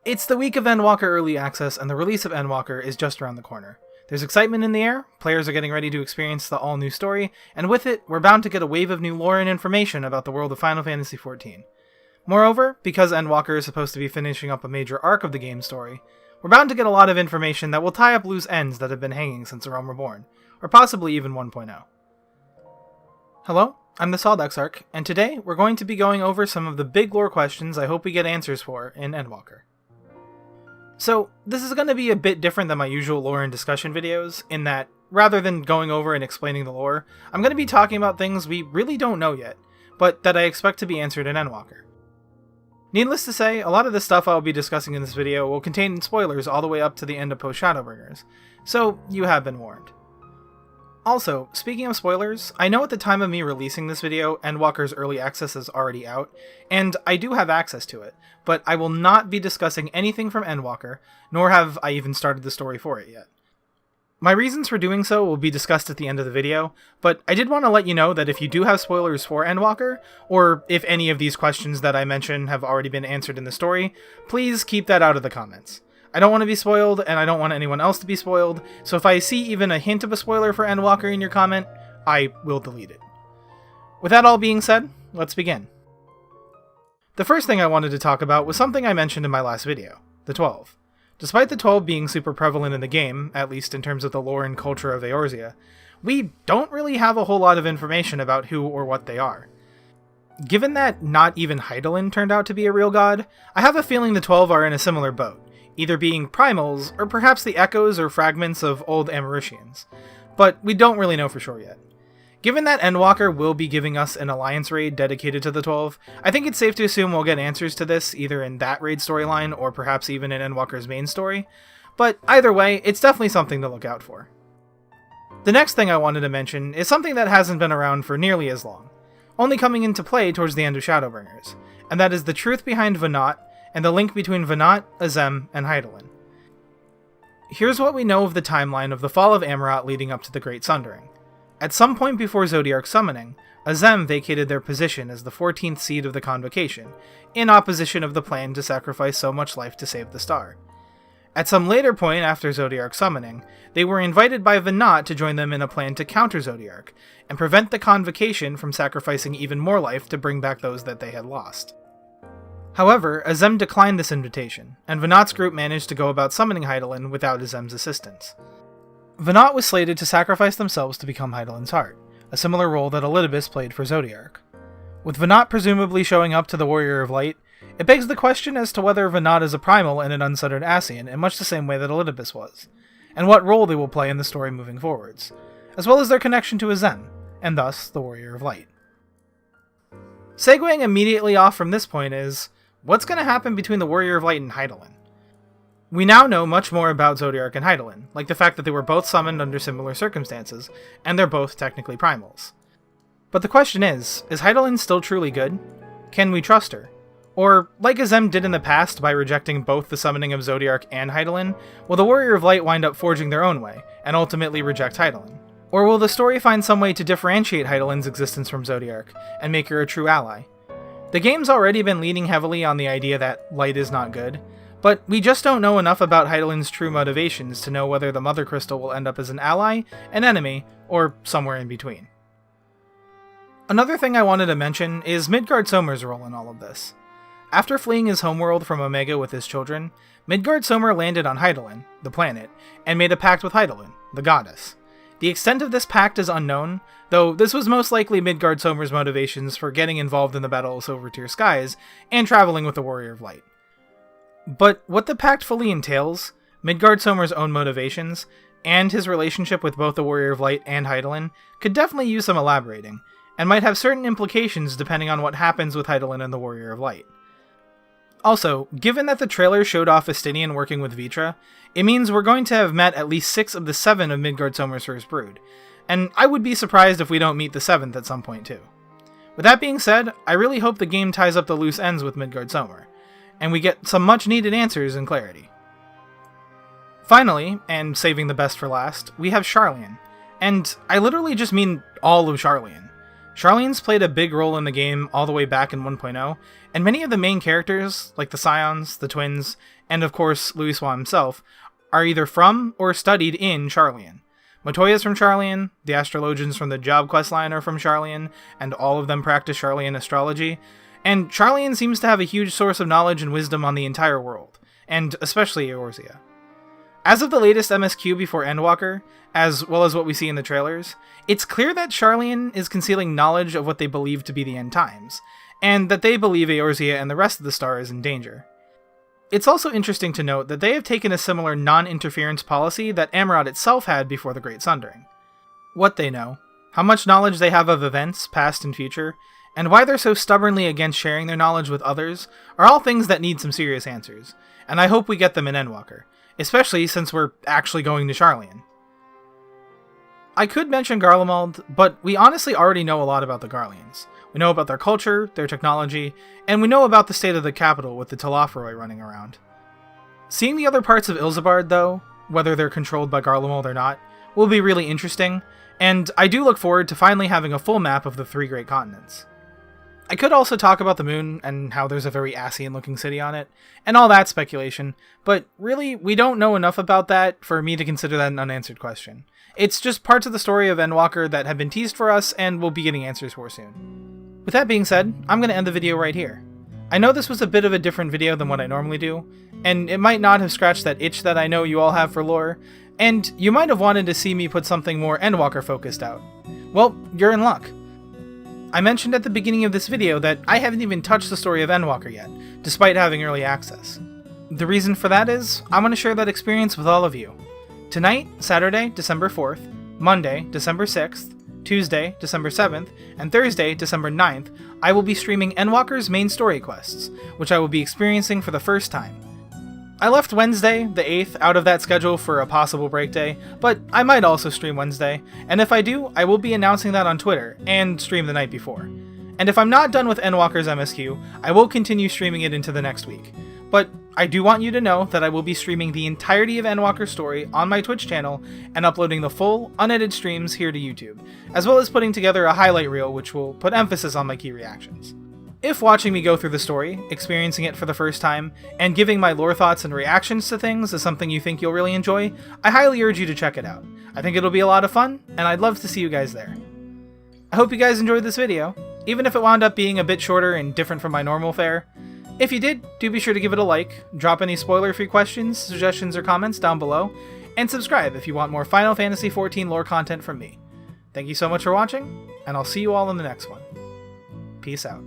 It's the week of Endwalker Early Access, and the release of Endwalker is just around the corner. There's excitement in the air, players are getting ready to experience the all-new story, and with it, we're bound to get a wave of new lore and information about the world of Final Fantasy XIV. Moreover, because Endwalker is supposed to be finishing up a major arc of the game's story, we're bound to get a lot of information that will tie up loose ends that have been hanging since A Realm Reborn, or possibly even 1.0. Hello, I'm the Sawdexarch, and today we're going to be going over some of the big lore questions I hope we get answers for in Endwalker. So, this is going to be a bit different than my usual lore and discussion videos, in that, rather than going over and explaining the lore, I'm going to be talking about things we really don't know yet, but that I expect to be answered in Endwalker. Needless to say, a lot of the stuff I will be discussing in this video will contain spoilers all the way up to the end of post-Shadowbringers, so you have been warned. Also, speaking of spoilers, I know at the time of me releasing this video, Endwalker's Early Access is already out, and I do have access to it, but I will not be discussing anything from Endwalker, nor have I even started the story for it yet. My reasons for doing so will be discussed at the end of the video, but I did want to let you know that if you do have spoilers for Endwalker, or if any of these questions that I mention have already been answered in the story, please keep that out of the comments. I don't want to be spoiled, and I don't want anyone else to be spoiled, so if I see even a hint of a spoiler for Endwalker in your comment, I will delete it. With that all being said, let's begin. The first thing I wanted to talk about was something I mentioned in my last video, the 12. Despite the 12 being super prevalent in the game, at least in terms of the lore and culture of Eorzea, we don't really have a whole lot of information about who or what they are. Given that not even Hydaelyn turned out to be a real god, I have a feeling the 12 are in a similar boat, either being primals, or perhaps the echoes or fragments of old Amaricians, but we don't really know for sure yet. Given that Endwalker will be giving us an Alliance raid dedicated to the 12, I think it's safe to assume we'll get answers to this either in that raid storyline or perhaps even in Endwalker's main story, but either way, it's definitely something to look out for. The next thing I wanted to mention is something that hasn't been around for nearly as long, only coming into play towards the end of Shadowbringers, and that is the truth behind Venat and the link between Venat, Azem, and Hydaelyn. Here's what we know of the timeline of the fall of Amaurot leading up to the Great Sundering. At some point before Zodiark's summoning, Azem vacated their position as the 14th seed of the Convocation, in opposition of the plan to sacrifice so much life to save the star. At some later point after Zodiark's summoning, they were invited by Venat to join them in a plan to counter Zodiark, and prevent the Convocation from sacrificing even more life to bring back those that they had lost. However, Azem declined this invitation, and Venat's group managed to go about summoning Hydaelyn without Azem's assistance. Venat was slated to sacrifice themselves to become Hydaelyn's heart, a similar role that Elidibus played for Zodiark. With Venat presumably showing up to the Warrior of Light, it begs the question as to whether Venat is a primal and an unsettled Ascian in much the same way that Elidibus was, and what role they will play in the story moving forwards, as well as their connection to Azem, and thus the Warrior of Light. Segueing immediately off from this point is, what's going to happen between the Warrior of Light and Hydaelyn? We now know much more about Zodiark and Hydaelyn, like the fact that they were both summoned under similar circumstances, and they're both technically primals. But the question is Hydaelyn still truly good? Can we trust her? Or, like Azem did in the past by rejecting both the summoning of Zodiark and Hydaelyn, will the Warrior of Light wind up forging their own way, and ultimately reject Hydaelyn? Or will the story find some way to differentiate Hydaelyn's existence from Zodiark, and make her a true ally? The game's already been leaning heavily on the idea that light is not good, but we just don't know enough about Hydaelyn's true motivations to know whether the Mother Crystal will end up as an ally, an enemy, or somewhere in between. Another thing I wanted to mention is Midgard-Somer's role in all of this. After fleeing his homeworld from Omega with his children, Midgard-Somer landed on Hydaelyn, the planet, and made a pact with Hydaelyn, the goddess. The extent of this pact is unknown, though this was most likely Midgard-Somer's motivations for getting involved in the Battle of Silver-Tier Skies and traveling with the Warrior of Light. But what the pact fully entails, Midgard-Somer's own motivations, and his relationship with both the Warrior of Light and Hydaelyn, could definitely use some elaborating, and might have certain implications depending on what happens with Hydaelyn and the Warrior of Light. Also, given that the trailer showed off Estinian working with Vitra, it means we're going to have met at least 6 of the 7 of Midgard-Somer's first brood, and I would be surprised if we don't meet the 7th at some point too. With that being said, I really hope the game ties up the loose ends with Midgard-Somer, and we get some much needed answers and clarity. Finally, and saving the best for last, we have Sharlayan, and I literally just mean all of Sharlayan. Charlene's played a big role in the game all the way back in 1.0, and many of the main characters, like the Scions, the Twins, and of course Louisoix himself, are either from or studied in Charleon. Matoya's from Charleon, the astrologians from the Job questline are from Charleon, and all of them practice Charleon astrology, and Charleon seems to have a huge source of knowledge and wisdom on the entire world, and especially Eorzea. As of the latest MSQ before Endwalker, as well as what we see in the trailers, it's clear that Charleon is concealing knowledge of what they believe to be the end times, and that they believe Eorzea and the rest of the star is in danger. It's also interesting to note that they have taken a similar non-interference policy that Amarod itself had before the Great Sundering. What they know, how much knowledge they have of events, past and future, and why they're so stubbornly against sharing their knowledge with others are all things that need some serious answers, and I hope we get them in Endwalker, especially since we're actually going to Charleon. I could mention Garlemald, but we honestly already know a lot about the Garleans. We know about their culture, their technology, and we know about the state of the capital with the Telophoroi running around. Seeing the other parts of Ilsabard, though, whether they're controlled by Garlemald or not, will be really interesting, and I do look forward to finally having a full map of the 3 great continents. I could also talk about the moon, and how there's a very Ascian-looking city on it, and all that speculation, but really, we don't know enough about that for me to consider that an unanswered question. It's just parts of the story of Endwalker that have been teased for us, and we'll be getting answers for soon. With that being said, I'm going to end the video right here. I know this was a bit of a different video than what I normally do, and it might not have scratched that itch that I know you all have for lore, and you might have wanted to see me put something more Endwalker focused out. Well, you're in luck. I mentioned at the beginning of this video that I haven't even touched the story of Endwalker yet, despite having early access. The reason for that is, I want to share that experience with all of you. Tonight, Saturday, December 4th, Monday, December 6th, Tuesday, December 7th, and Thursday, December 9th, I will be streaming Endwalker's main story quests, which I will be experiencing for the first time. I left Wednesday, the 8th, out of that schedule for a possible break day, but I might also stream Wednesday, and if I do, I will be announcing that on Twitter, and stream the night before. And if I'm not done with Endwalker's MSQ, I will continue streaming it into the next week. But I do want you to know that I will be streaming the entirety of Endwalker's story on my Twitch channel and uploading the full, unedited streams here to YouTube, as well as putting together a highlight reel which will put emphasis on my key reactions. If watching me go through the story, experiencing it for the first time, and giving my lore thoughts and reactions to things is something you think you'll really enjoy, I highly urge you to check it out. I think it'll be a lot of fun, and I'd love to see you guys there. I hope you guys enjoyed this video, even if it wound up being a bit shorter and different from my normal fare. If you did, do be sure to give it a like, drop any spoiler-free questions, suggestions, or comments down below, and subscribe if you want more Final Fantasy XIV lore content from me. Thank you so much for watching, and I'll see you all in the next one. Peace out.